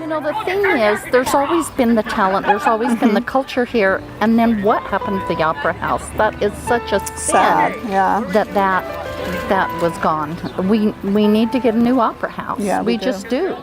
You know, the thing is, there's always been the talent, there's always been the culture here, and then what happened to the Opera House? That is such a Sad, yeah. that was gone. We need to get a new Opera House. Yeah, we do. Just do.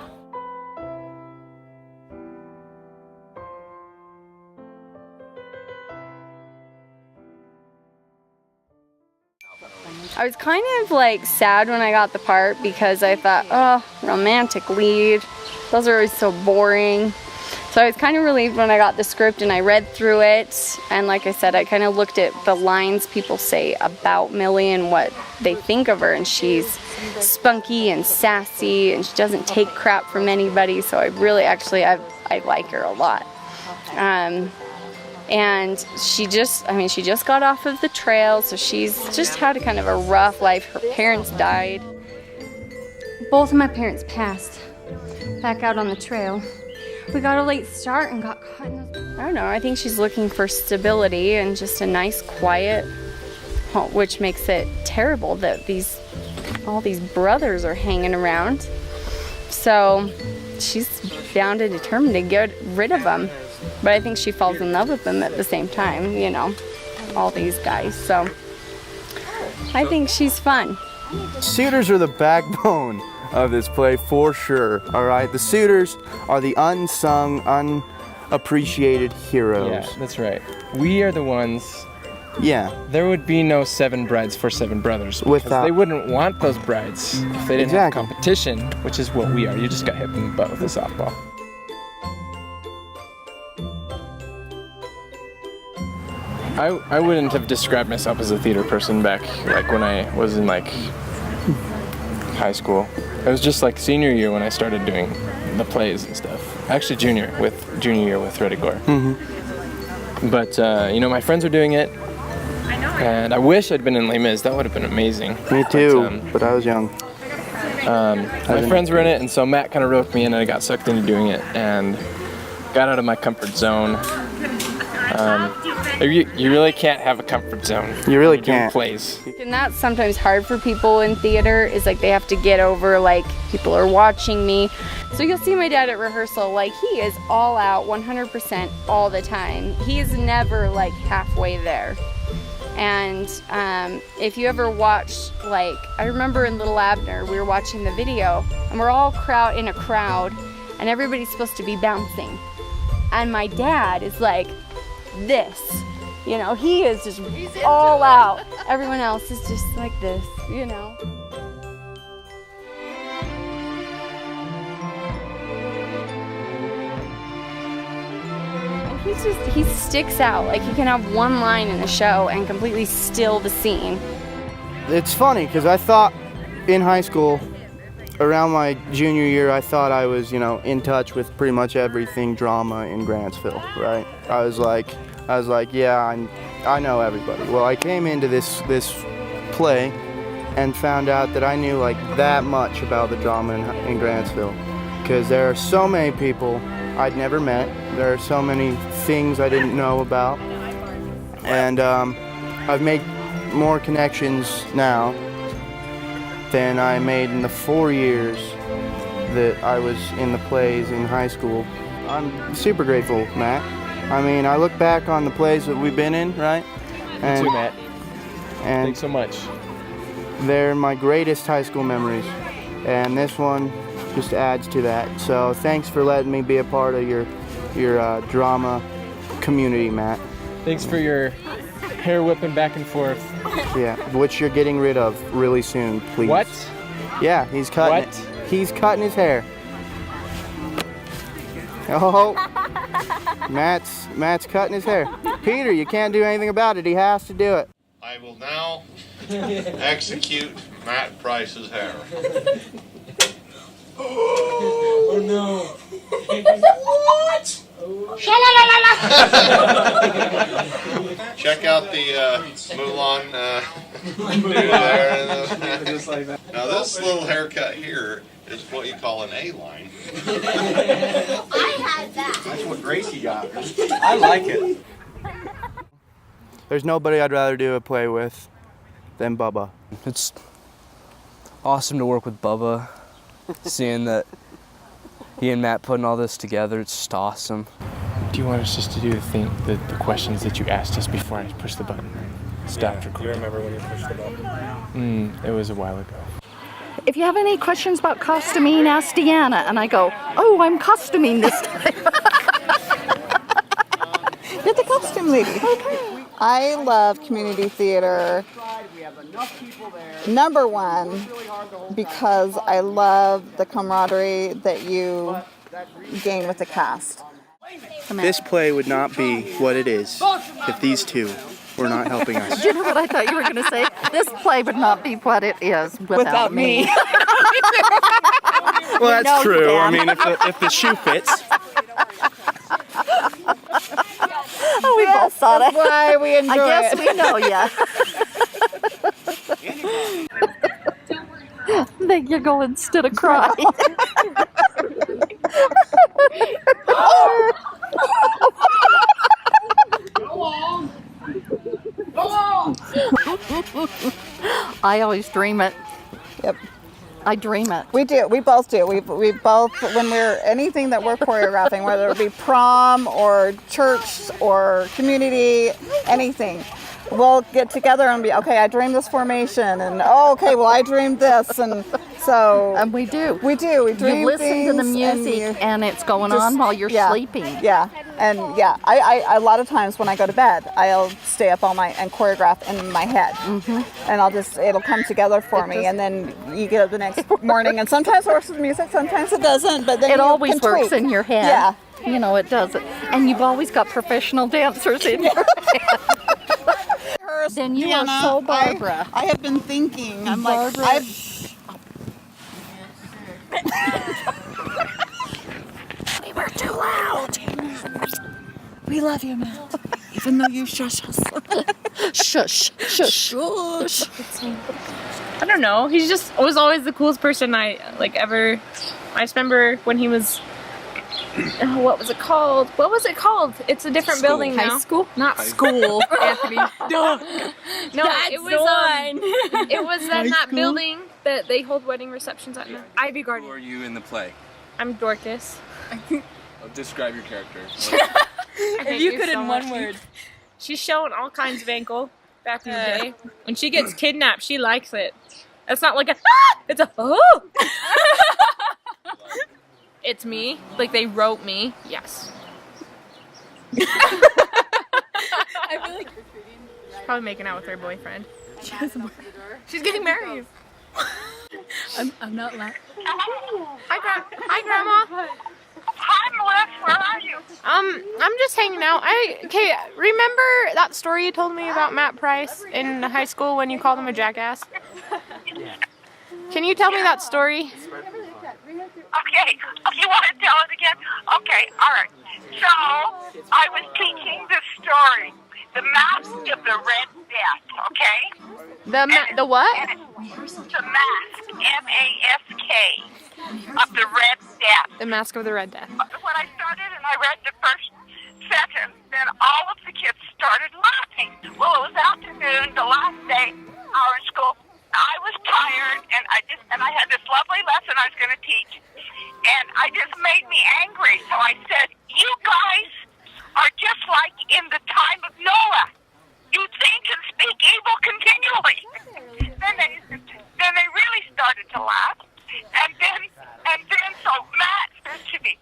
I was kind of like sad when I got the part because I thought, oh, romantic lead, those are always so boring. So I was kind of relieved when I got the script and I read through it, and like I said, I kind of looked at the lines people say about Millie and what they think of her, and she's spunky and sassy and she doesn't take crap from anybody, so I really actually I like her a lot. And she just got off of the trail, so she's just had a kind of a rough life. Her parents died. Both of my parents passed back out on the trail. We got a late start and got caught in those... I don't know, I think she's looking for stability and just a nice, quiet home, which makes it terrible that all these brothers are hanging around. So she's bound and determined to get rid of them. But I think she falls in love with them at the same time, you know, all these guys. So I think she's fun. Suitors are the backbone of this play for sure, all right? The suitors are the unsung, unappreciated heroes. Yeah, that's right. We are the ones. Yeah. There would be no 7 brides for 7 brothers. Without... They wouldn't want those brides if they didn't have competition, which is what we are. You just got hit in the butt with a softball. I wouldn't have described myself as a theater person back like when I was in like high school. It was just like senior year when I started doing the plays and stuff. Actually junior year with Red Gore. Mm-hmm. But you know, my friends were doing it, and I wish I'd been in Les Mis. That would have been amazing. Me too, but I was young. My friends were in it, and so Matt kind of roped me in, and I got sucked into doing it and got out of my comfort zone. You really can't have a comfort zone. You really when you're doing can't. Plays. And that's sometimes hard for people in theater, is like they have to get over like people are watching me. So you'll see my dad at rehearsal, like he is all out 100% all the time. He is never like halfway there. And if you ever watched, like, I remember in Little Abner, we were watching the video and we're all in a crowd and everybody's supposed to be bouncing. And my dad is like this, you know, he is just all out. Everyone else is just like this, you know. And he sticks out. Like, he can have one line in the show and completely steal the scene. It's funny because I thought in high school, around my junior year, I thought I was, you know, in touch with pretty much everything drama in Grantsville, right? I was like, yeah, I know everybody. Well, I came into this play and found out that I knew like that much about the drama in Grantsville, because there are so many people I'd never met. There are so many things I didn't know about, and I've made more connections now than I made in the 4 years that I was in the plays in high school. I'm super grateful, Matt. I mean, I look back on the plays that we've been in, right? Me too, Matt. And thanks so much. They're my greatest high school memories, and this one just adds to that. So thanks for letting me be a part of your drama community, Matt. Thanks for your hair whipping back and forth. Yeah, which you're getting rid of really soon, please. What? Yeah, he's cutting What? it. He's cutting his hair. Oh, Matt's cutting his hair. Peter, you can't do anything about it. He has to do it. I will now execute Matt Price's hair. Oh no. What? Check out the Mulan there. Just like that. Now this little haircut here is what you call an A-line. I had that. That's what Gracie got. I like it. There's nobody I'd rather do a play with than Bubba. It's awesome to work with Bubba, seeing that he and Matt putting all this together. It's just awesome. Do you want us just to do the questions that you asked us before I pushed the button? Stopped recording. Do you remember when you pushed the button? It was a while ago. If you have any questions about costuming, ask Deanna. And I go, oh, I'm costuming this time. You're the costume lady. Okay. I love community theater. Number one, because I love the camaraderie that you gain with the cast. This play would not be what it is if these two were not helping us. You know what I thought you were going to say? This play would not be what it is without me. Well, that's No, true. Dan. I mean, if the shoe fits. Oh, we both thought it. That's why we enjoy I guess it. we know ya. They giggle instead of cry. I always dream it. Yep. I dream it. We do. We both do. We both, when we're anything that we're choreographing, whether it be prom or church or community, anything, we'll get together and be, okay, I dreamed this formation, and oh, okay, well, I dreamed this, and so. And we do. We do. We dream You listen to the things music and it's going just- on while you're yeah, sleeping. Yeah, and yeah, I a lot of times when I go to bed, I'll stay up all night and choreograph in my head, and it'll come together for me, and then you get up the next morning, and sometimes it works with music, sometimes it doesn't, but then It you always can works tweak. in your head. Yeah. You know, it does it. And you've always got professional dancers in your head. Then you are Deanna, so Barbara. I have been thinking. I'm Barbara. like, We were too loud. we love you, Matt, even though you shush us. Shush, shush. Shush. I don't know. He just was always the coolest person I ever. I just remember when he was. What was it called? What was it called? It's a different building now. High school? Not school, Anthony. No, it was it was that building that they hold wedding receptions at now. Ivy Garden. Who are you in the play? I'm Dorcas. Describe your character. If you could in one word. She's showing all kinds of ankle back in the day. When she gets kidnapped, she likes it. It's not like a it's a oh. It's me. Like they wrote me. Yes. I feel like she's probably making out with her boyfriend. She's getting married. I'm not laughing. Hi, Grandma. Hi, Melissa. Where are you? I'm just hanging out. Remember that story you told me about Matt Price in high school when you called him a jackass? Can you tell me that story? Okay. You want to tell it again? Okay. All right. So, I was teaching the story, The Mask of the Red Death, okay? The what? The Mask, M-A-S-K, of the Red Death. The Mask of the Red Death. When I started and I read the first sentence, then all of the kids started laughing. Well, it was afternoon, the last day, hour in school. I was tired, and I had this lovely lesson I was going to teach, and it just made me angry. So I said, "You guys are just like in the time of Noah. You think and speak evil continually." Then they really started to laugh, and then so Matt said to me,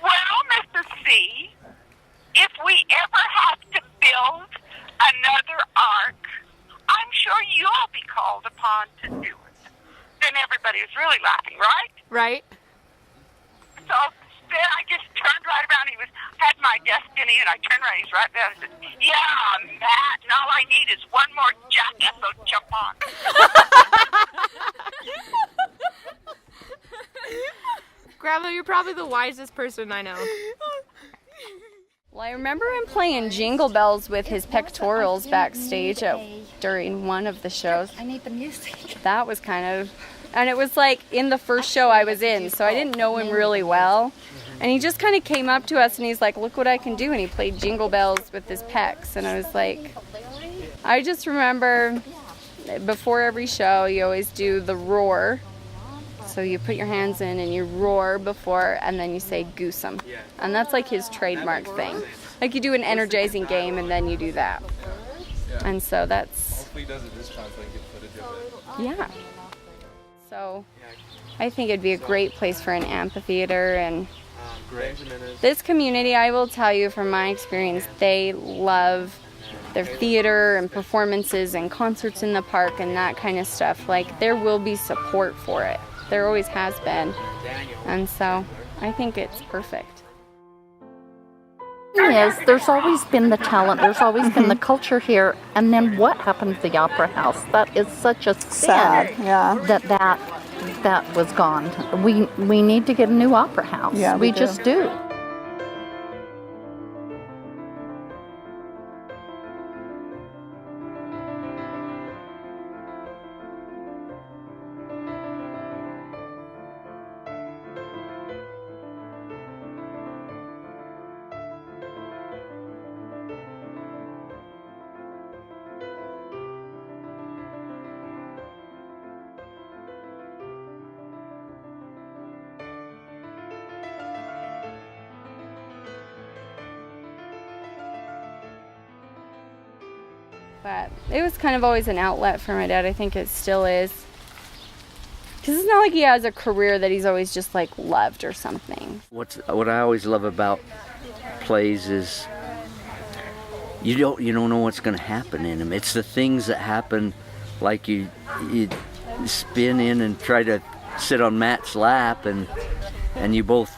"Well, Mr. C, if we ever have to build another ark, I'm sure you'll be called upon to do it." Then everybody was really laughing, right? Right. So then I just turned right around. He had my destiny, and I turned around. He's right there. I said, "Yeah, Matt, and all I need is one more jackass to jump on." Grandma, you're probably the wisest person I know. Well, I remember him playing Jingle Bells with his pectorals backstage during one of the shows. I need the music. That was kind of, and it was like in the first show I was in, so I didn't know him really well. And he just kind of came up to us and he's like, "Look what I can do." And he played Jingle Bells with his pecs. And I was like, I just remember before every show, you always do the roar So you put your hands in and you roar before, and then you say goosum. And that's like his trademark thing. Like you do an energizing game and then you do that. And so that's... Hopefully he does it this time so I can get footage of it. Yeah. So I think it'd be a great place for an amphitheater. And this community, I will tell you from my experience, they love their theater and performances and concerts in the park and that kind of stuff. Like, there will be support for it. There always has been. And so I think it's perfect. Is there's always been the talent, there's always been the culture here, and then what happened to the Opera House? That is such a Sad, sin yeah. that was gone. We need to get a new Opera House. Yeah, we do. Just do. But it was kind of always an outlet for my dad. I think it still is. Because it's not like he has a career that he's always just like loved or something. What I always love about plays is you don't know what's going to happen in them. It's the things that happen, like you spin in and try to sit on Matt's lap and you both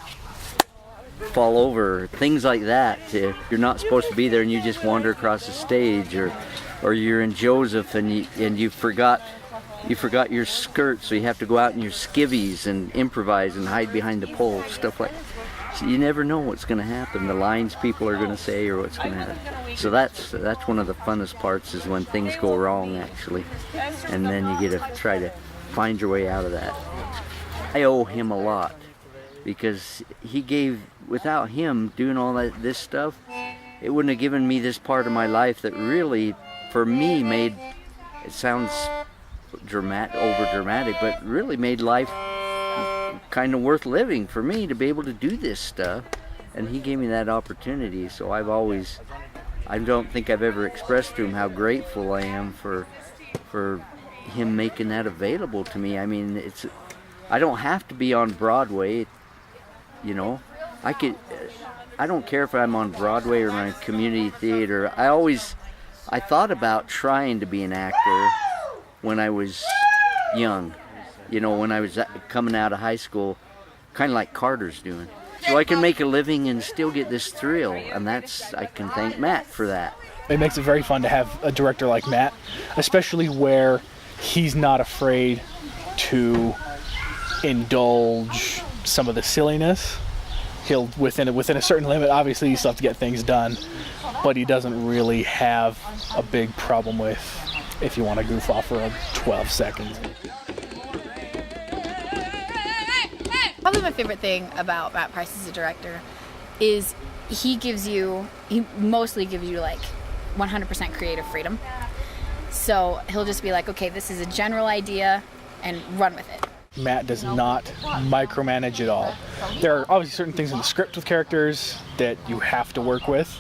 fall over, things like that. You're not supposed to be there and you just wander across the stage, or you're in Joseph and you forgot your skirt, so you have to go out in your skivvies and improvise and hide behind the pole, stuff like that. So you never know what's going to happen, the lines people are going to say or what's going to happen. So that's one of the funnest parts, is when things go wrong actually, and then you get to try to find your way out of that. I owe him a lot, because he gave, without him doing all this stuff, it wouldn't have given me this part of my life that really, for me, made, it sounds over dramatic, but really made life kind of worth living for me, to be able to do this stuff. And he gave me that opportunity, so I don't think I've ever expressed to him how grateful I am for him making that available to me. I mean, I don't have to be on Broadway, you know. I don't care if I'm on Broadway or my community theater. I thought about trying to be an actor when I was young, you know, when I was coming out of high school, kind of like Carter's doing. So I can make a living and still get this thrill, and I can thank Matt for that. It makes it very fun to have a director like Matt, especially where he's not afraid to indulge some of the silliness. He'll, within a certain limit, obviously you still have to get things done, but he doesn't really have a big problem with if you want to goof off for 12 seconds. Probably my favorite thing about Matt Price as a director is he mostly gives you like 100% creative freedom. So he'll just be like, okay, this is a general idea, and run with it. Matt does not micromanage at all. There are obviously certain things in the script with characters that you have to work with.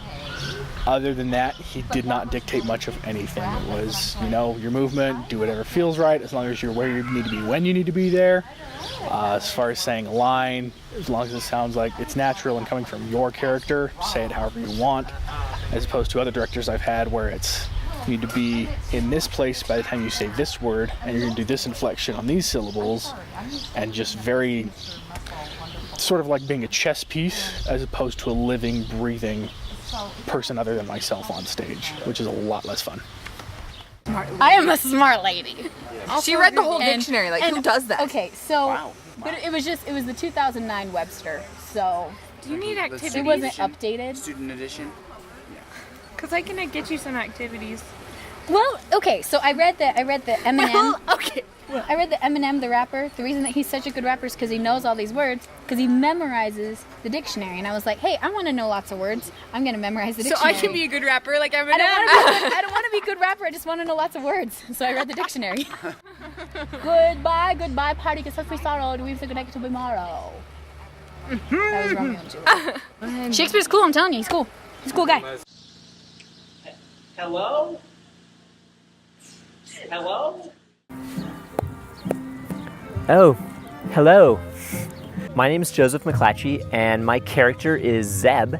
Other than that, he did not dictate much of anything. It was, your movement, do whatever feels right, as long as you're where you need to be when you need to be there. As far as saying a line, as long as it sounds like it's natural and coming from your character, say it however you want, as opposed to other directors I've had where you need to be in this place by the time you say this word, and you're going to do this inflection on these syllables, and just very sort of like being a chess piece as opposed to a living, breathing person other than myself on stage, which is a lot less fun. I am a smart lady. She read the whole dictionary. Like, who does that? Okay, so wow. But it was the 2009 Webster. So do you need activities? It wasn't updated. Student edition. Because I can get you some activities. Well, okay. So I read the Eminem. Okay. I read the Eminem, the rapper. The reason that he's such a good rapper is because he knows all these words, because he memorizes the dictionary. And I was like, hey, I want to know lots of words. I'm going to memorize the So dictionary. I can be a good rapper like Eminem? I don't want to be a good rapper. I just want to know lots of words. So I read the dictionary. Goodbye, goodbye, party, because free sorrow. Do we have to connect to tomorrow? That was Romeo and Juliet. Shakespeare's cool, I'm telling you. He's cool. He's a cool guy. Hello? Hello? Oh, hello. My name is Joseph McClatchy, and my character is Zeb,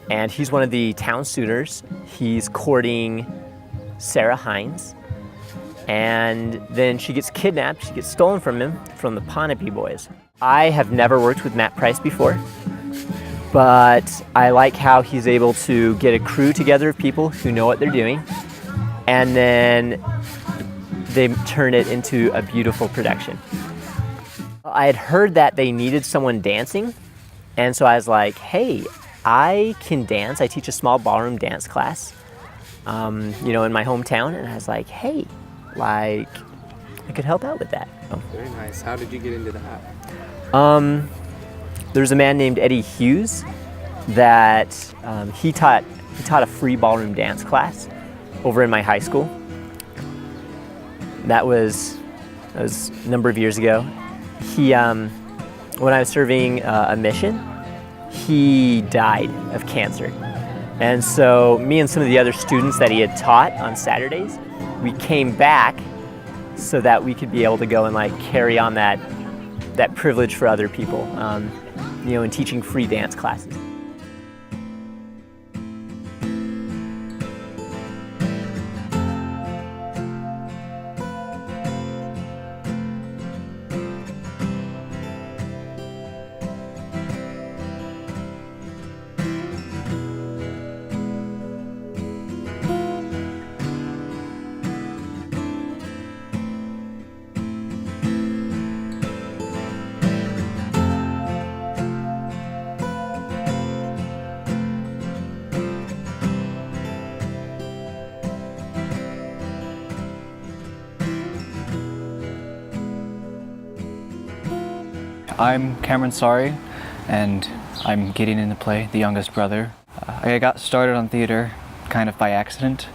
and he's one of the town suitors. He's courting Sarah Hines, and then she gets kidnapped. She gets stolen from him, from the Ponape Boys. I have never worked with Matt Price before, but I like how he's able to get a crew together of people who know what they're doing, and then they turn it into a beautiful production. I had heard that they needed someone dancing, and so I was like, hey, I can dance. I teach a small ballroom dance class, in my hometown, and I was like, hey, I could help out with that. Very nice. How did you get into that? There's a man named Eddie Hughes that he taught a free ballroom dance class over in my high school. That was a number of years ago. He, when I was serving a mission, he died of cancer. And so me and some of the other students that he had taught on Saturdays, we came back so that we could be able to go and carry on that privilege for other people, in teaching free dance classes. I'm Cameron Sari, and I'm getting into play the youngest brother. I got started on theater kind of by accident.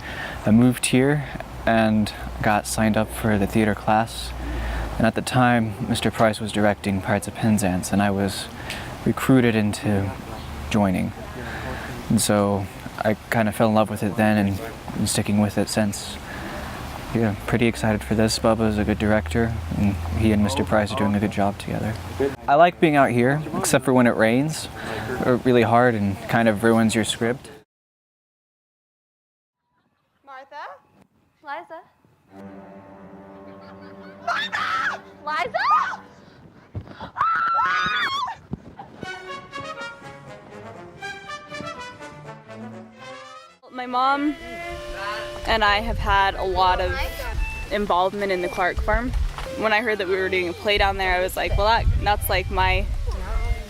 I moved here and got signed up for the theater class, and at the time Mr. Price was directing Pirates of Penzance, and I was recruited into joining. And so I kind of fell in love with it then and been sticking with it since. Yeah, pretty excited for this. Bubba is a good director, and he and Mr. Price are doing a good job together. I like being out here, except for when it rains, really hard and kind of ruins your script. Martha? Liza? Liza? My mom and I have had a lot of involvement in the Clark Farm. When I heard that we were doing a play down there, I was like, well, that's like my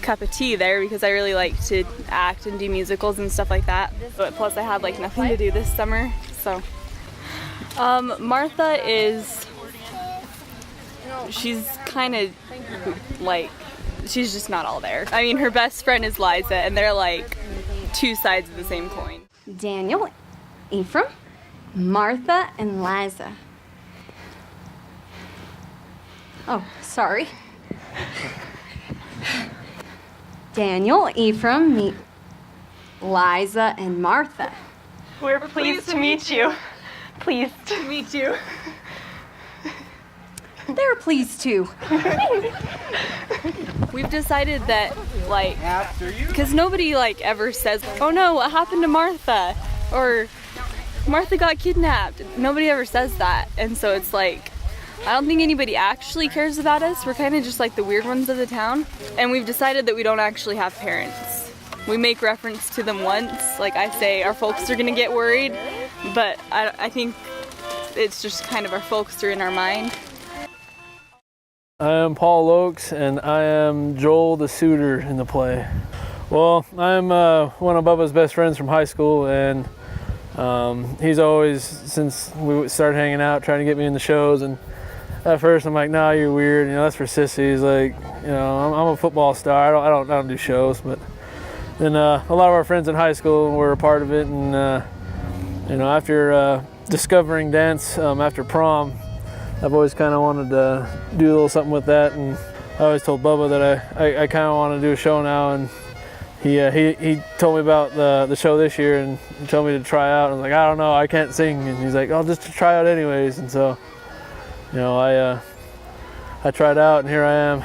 cup of tea there, because I really like to act and do musicals and stuff like that. But plus I had nothing to do this summer, so. Martha she's kind of she's just not all there. I mean, her best friend is Liza, and they're like two sides of the same coin. Daniel, Ephraim, Martha, and Liza. Oh, sorry. Daniel, Ephraim, meet Liza, and Martha. We're pleased to meet you. Pleased to meet you. They're pleased too. We've decided that, because nobody ever says, oh no, what happened to Martha? Or Martha got kidnapped. Nobody ever says that. And so it's I don't think anybody actually cares about us. We're kind of just the weird ones of the town. And we've decided that we don't actually have parents. We make reference to them once. I say, our folks are gonna get worried, but I think it's just kind of our folks are in our mind. I am Paul Oakes, and I am Joel the suitor in the play. Well, I'm one of Bubba's best friends from high school, and he's always, since we started hanging out, trying to get me in the shows, and at first I'm like, nah, you're weird. You know, that's for sissies. Like, you know, I'm a football star. I don't do shows. But then a lot of our friends in high school were a part of it, and you know, after discovering dance after prom, I've always kind of wanted to do a little something with that, and I always told Bubba that I kind of want to do a show now, and he told me about the show this year, and he told me to try out. I was like, I don't know, I can't sing, and he's like, oh, just to try out anyways. And so, you know, I tried out, and here I am.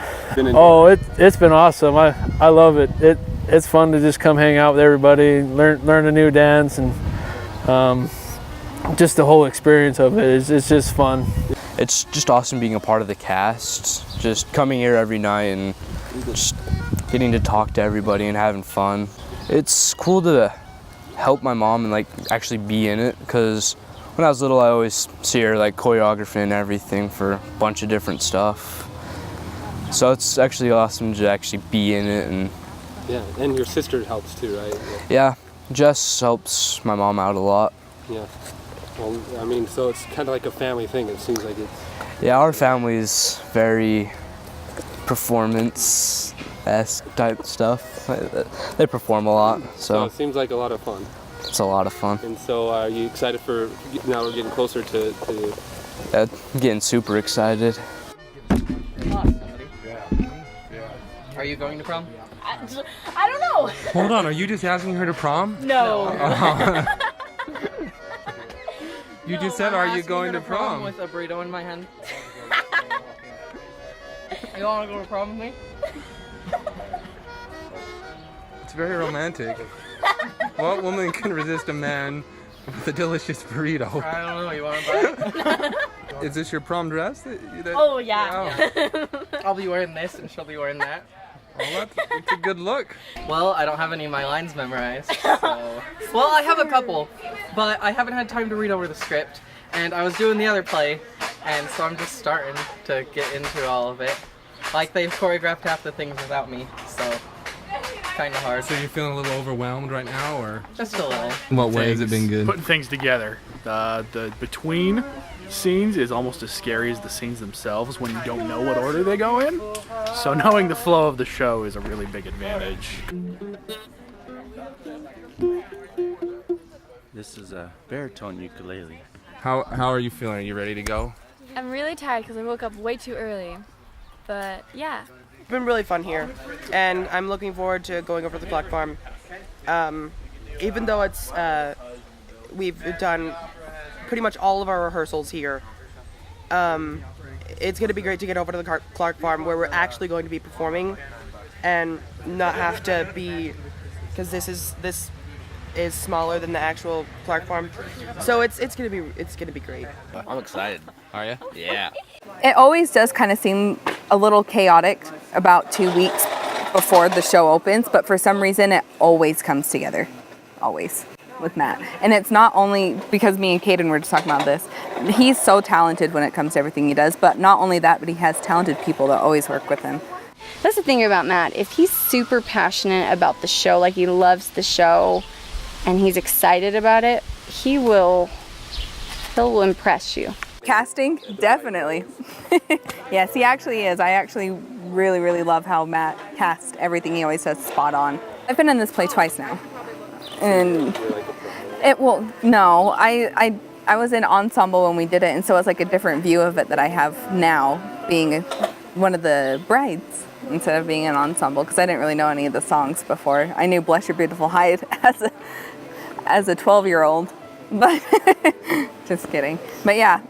Oh, it's been awesome. I love it. It's fun to just come hang out with everybody, learn a new dance, and just the whole experience of it is just fun. It's just awesome being a part of the cast, just coming here every night and just getting to talk to everybody and having fun. It's cool to help my mom and like actually be in it, because when I was little I always see her like choreographing and everything for a bunch of different stuff. So it's actually awesome to actually be in it. And yeah, and your sister helps too, right? Yeah, Jess helps my mom out a lot. Yeah. Well, I mean, so it's kind of like a family thing. It seems like it's. Yeah, our family is very performance-esque type stuff. They perform a lot, So it seems like a lot of fun. it's a lot of fun. And so, are you excited for now? We're getting closer to. Yeah, I'm getting super excited. Are you going to prom? I don't know. Hold on, are you just asking her to prom? No. You just said, "Are you going to prom?" With a burrito in my hand. You want to go to prom with me? It's very romantic. What woman can resist a man with a delicious burrito? I don't know. You want to buy it? Is this your prom dress? Oh yeah. I'll be wearing this, and she'll be wearing that. Well, it's a good look. Well, I don't have any of my lines memorized, so... Well, I have a couple, but I haven't had time to read over the script, and I was doing the other play, and so I'm just starting to get into all of it. Like, they've choreographed half the things without me, so kind of hard. So you're feeling a little overwhelmed right now, or? Just a little. In what way has it been good? Putting things together. The between scenes is almost as scary as the scenes themselves when you don't know what order they go in. So knowing the flow of the show is a really big advantage. This is a baritone ukulele. How are you feeling? Are you ready to go? I'm really tired because I woke up way too early. But yeah. It's been really fun here, and I'm looking forward to going over to the Clark Farm. Even though it's we've done pretty much all of our rehearsals here, it's going to be great to get over to the Clark Farm where we're actually going to be performing and not have to be, because this is smaller than the actual Clark Farm, so it's gonna be great. I'm excited. Are you? Yeah. It always does kind of seem a little chaotic about 2 weeks before the show opens, but for some reason it always comes together, always, with Matt. And it's not only because me and Caden were just talking about this. He's so talented when it comes to everything he does, but not only that, but he has talented people that always work with him. That's the thing about Matt. If he's super passionate about the show, like he loves the show, and he's excited about it, he'll impress you. Casting, definitely. Yes, he actually is. I actually really, really love how Matt casts everything. He always does spot on. I've been in this play twice now. And I was in ensemble when we did it, and so it's like a different view of it that I have now, being one of the brides instead of being an ensemble, because I didn't really know any of the songs before. I knew Bless Your Beautiful Hide as a 12-year-old, but just kidding. But yeah,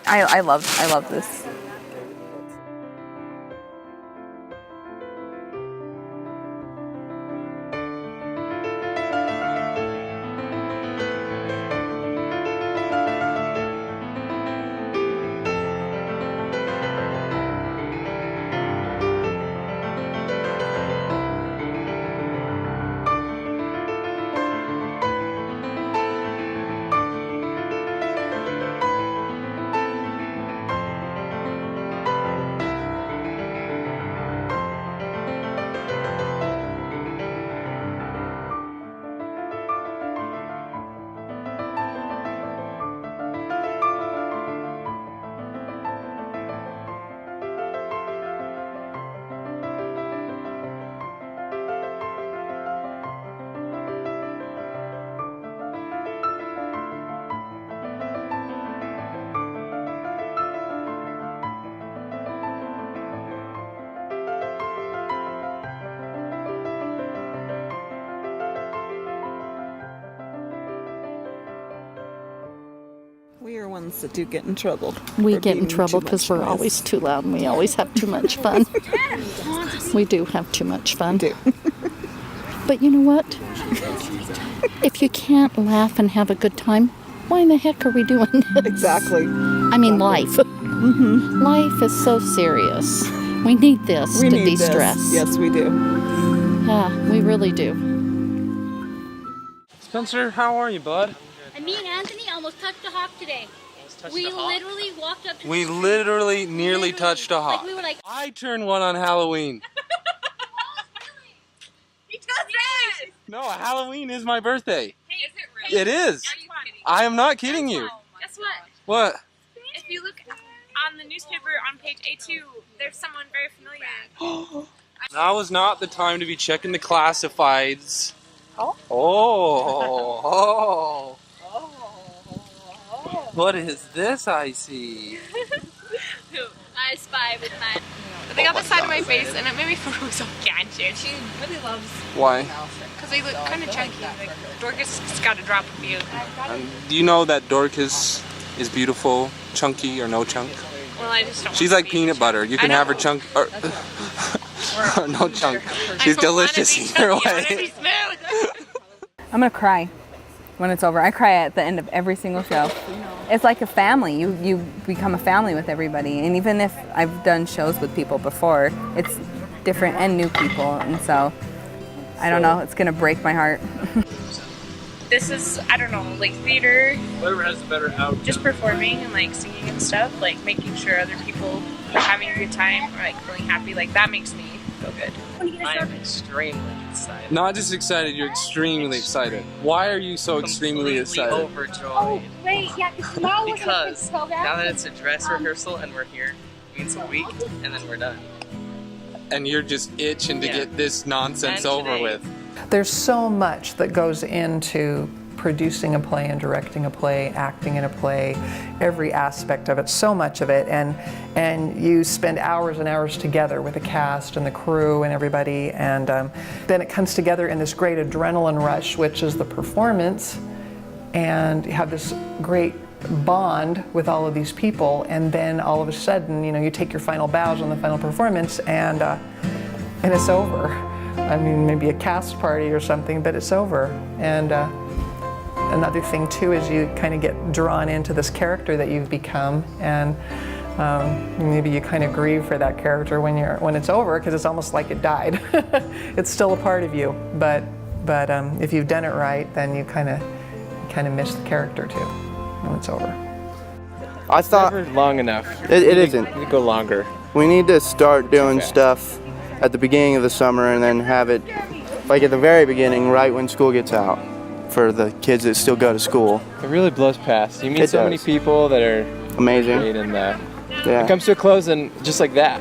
I love this. ones that do get in trouble. We for get in being trouble too because much we're noise. always too loud and we always have too much fun. We do have too much fun. But you know what? If you can't laugh and have a good time, why in the heck are we doing this? Exactly. I mean, life. Life is so serious. We need this We to need this. de-stress. Yes, we do. Yeah, we really do. Spencer, how are you, bud? And me and Anthony almost touched a hawk today. We literally walked up to We the literally nearly touched a hawk. Like we were like, I turned one on Halloween. he does that! No, Halloween is my birthday. Hey, is it really? It is. Are you kidding? I am not kidding you. Guess what? What? If you look on the newspaper on page A2, there's someone very familiar. Now is not the time to be checking the classifieds. Oh. What is this I see? I spy with mine. They got the side of my face and it made me feel so ganted. She really loves Why? because they look kind of chunky. Like Dorcas has got to drop a few. Do you know that Dorcas is beautiful, chunky or no chunk? Well, I just don't. She's like peanut butter. You can have her chunk or, or no chunk. She's delicious either way. I'm gonna cry when it's over. I cry at the end of every single show. It's like a family. You become a family with everybody. And even if I've done shows with people before, it's different and new people. And so, I don't know, it's gonna break my heart. This is, I don't know, like theater. Whatever has the better outcome. Just performing and like singing and stuff, like making sure other people are having a good time or like feeling happy, like that makes me feel good. I am extremely excited. Not just excited, you're extremely excited. Why are you so extremely excited? Overjoyed. wait, yeah, because tomorrow we're gonna Because program. now that it's a dress rehearsal and we're here, it means a week and then we're done. And you're just itching to get this nonsense And over today. with. There's so much that goes into producing a play and directing a play, acting in a play, every aspect of it, so much of it, and you spend hours and hours together with the cast and the crew and everybody, and then it comes together in this great adrenaline rush, which is the performance, and you have this great bond with all of these people, and then all of a sudden, you know, you take your final bows on the final performance, and it's over. I mean, maybe a cast party or something, but it's over. And another thing too is you kind of get drawn into this character that you've become, and maybe you kind of grieve for that character when it's over, because it's almost like it died. It's still a part of you, but if you've done it right, then you kind of miss the character too when it's over. I thought Never long enough. it isn't. It go longer. We need to start doing stuff at the beginning of the summer and then have it like at the very beginning, right when school gets out, for the kids that still go to school. It really blows past. You meet It so many does. people that are Amazing. great, and Yeah. it comes to a close, and just like that.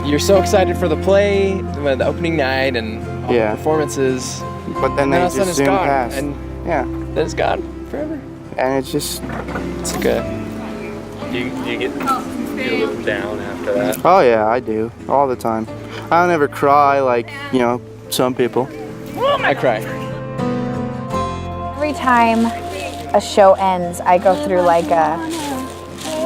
You're so excited for the play, the opening night, and all the performances. But then they all of a sudden just it's zoom gone, past. and then it's gone forever. And it's just, it's like you get a little down after that. oh yeah, I do, all the time. I don't ever cry like, you know, some people. I cry. Every time a show ends, I go through like a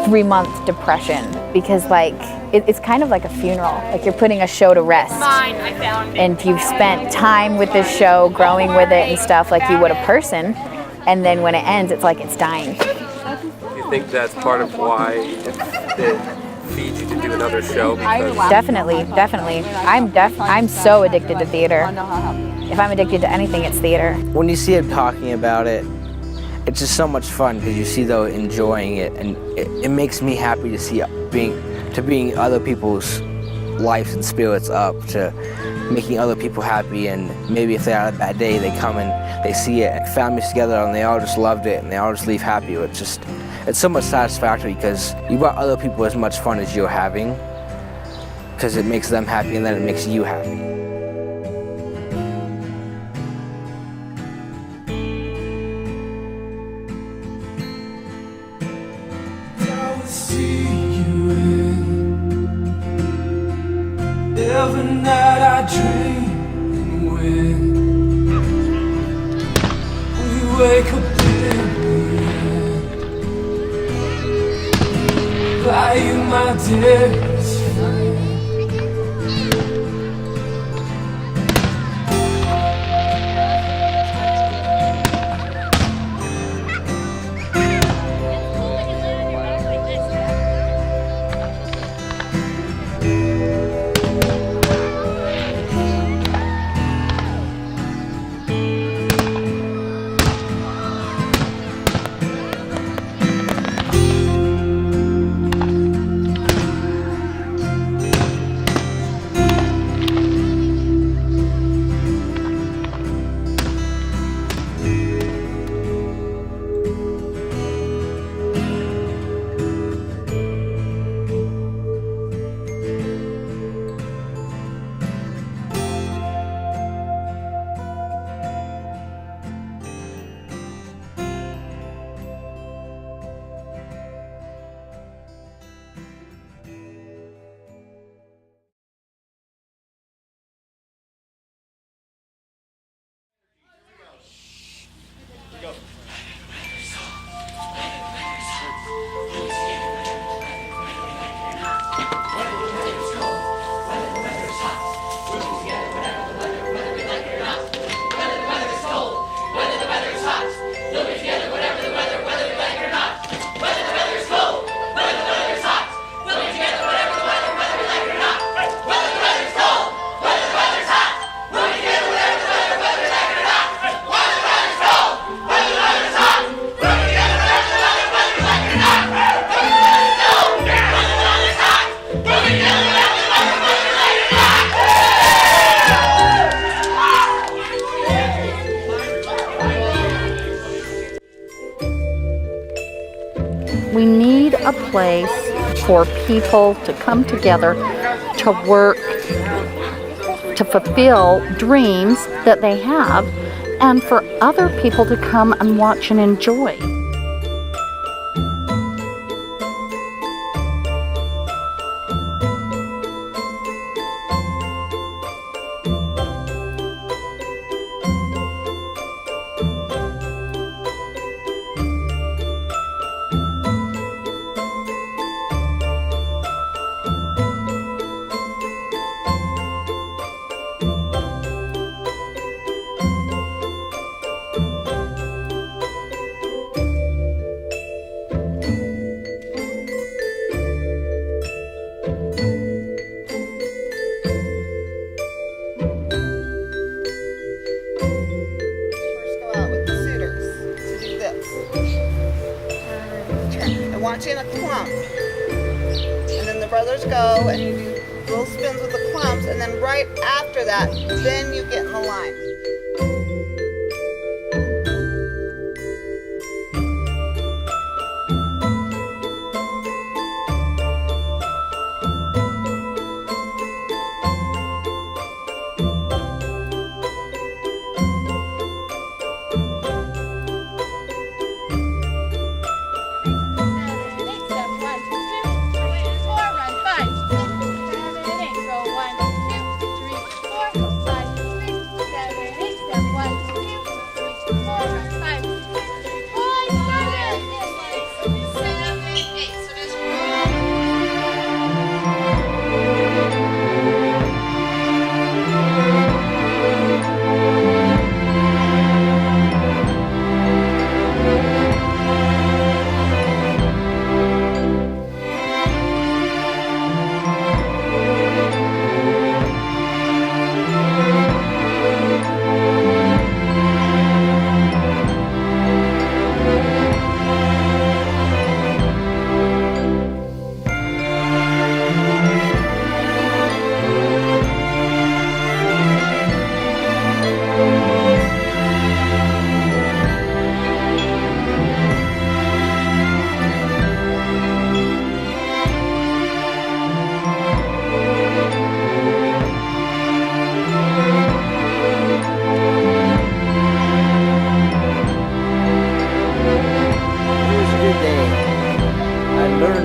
3-month depression, because like it's kind of like a funeral. Like you're putting a show to rest, Mine, I found it. and you've spent time with this show, growing with it and stuff like you would a person, and then when it ends, it's like it's dying. You think that's part of why it feeds you to do another show? Because Definitely. I'm so addicted to theater. If I'm addicted to anything, it's theater. When you see him talking about it, it's just so much fun because you see them enjoying it, and it makes me happy to see being other people's lives and spirits up, to making other people happy, and maybe if they had a bad day, they come and they see it, and families together, and they all just loved it, and they all just leave happy. It's so much satisfactory because you brought other people as much fun as you're having, because it makes them happy, and then it makes you happy. Every night I dream, and when we wake up in the end, my days. We need a place for people to come together to work, to fulfill dreams that they have, and for other people to come and watch and enjoy. In a clump, and then the brothers go and you do little spins with the clumps, and then right after that, then you get in the line.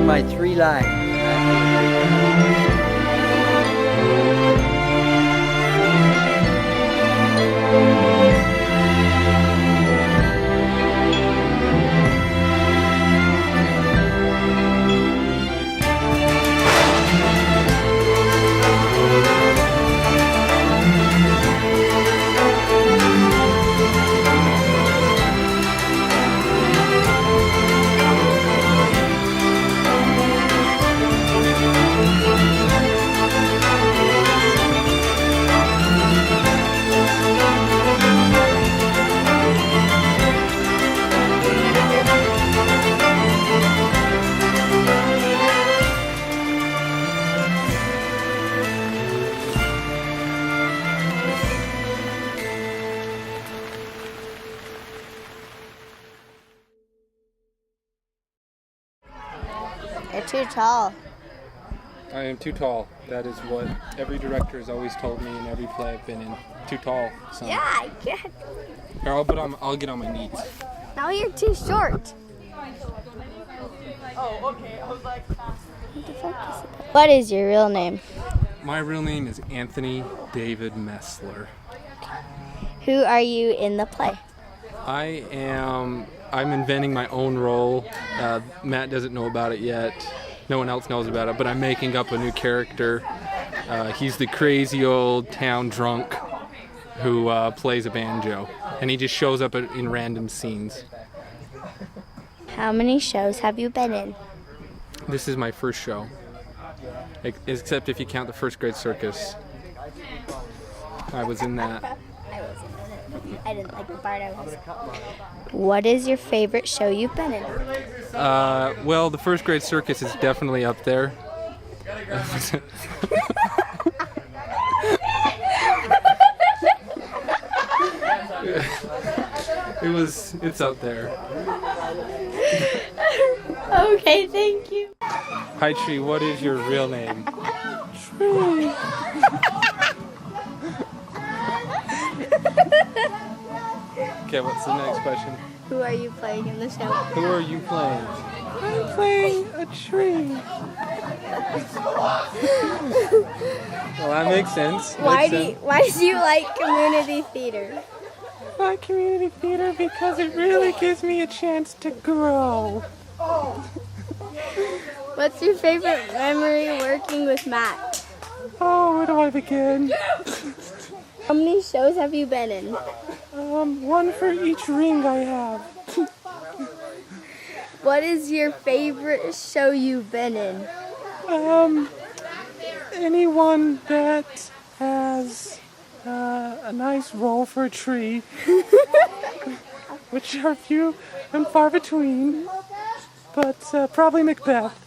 My 3 lines. too tall. I am too tall. That is what every director has always told me in every play I've been in. Too tall. So. Yeah, I get. I'll get on my knees. Now you're too short. Oh, okay. I was like, What is your real name? My real name is Anthony David Messler. Who are you in the play? I'm inventing my own role. Matt doesn't know about it yet. No one else knows about it, but I'm making up a new character. He's the crazy old town drunk who plays a banjo, and he just shows up in random scenes. How many shows have you been in? This is my first show, except if you count the First Grade Circus. I was in that. I didn't like the part I was. What is your favorite show you've been in? Well, the First Grade Circus is definitely up there. It's up there. Okay, thank you. Hi, Tree, what is your real name? Tree. Okay, what's the next question? Who are you playing in the show? Who are you playing? I'm playing a tree. Well, that makes sense. Why do you like community theater? I like community theater because it really gives me a chance to grow. What's your favorite memory working with Matt? Oh, where do I begin? How many shows have you been in? One for each ring I have. What is your favorite show you've been in? Anyone that has a nice role for a tree, which are few and far between, but probably Macbeth.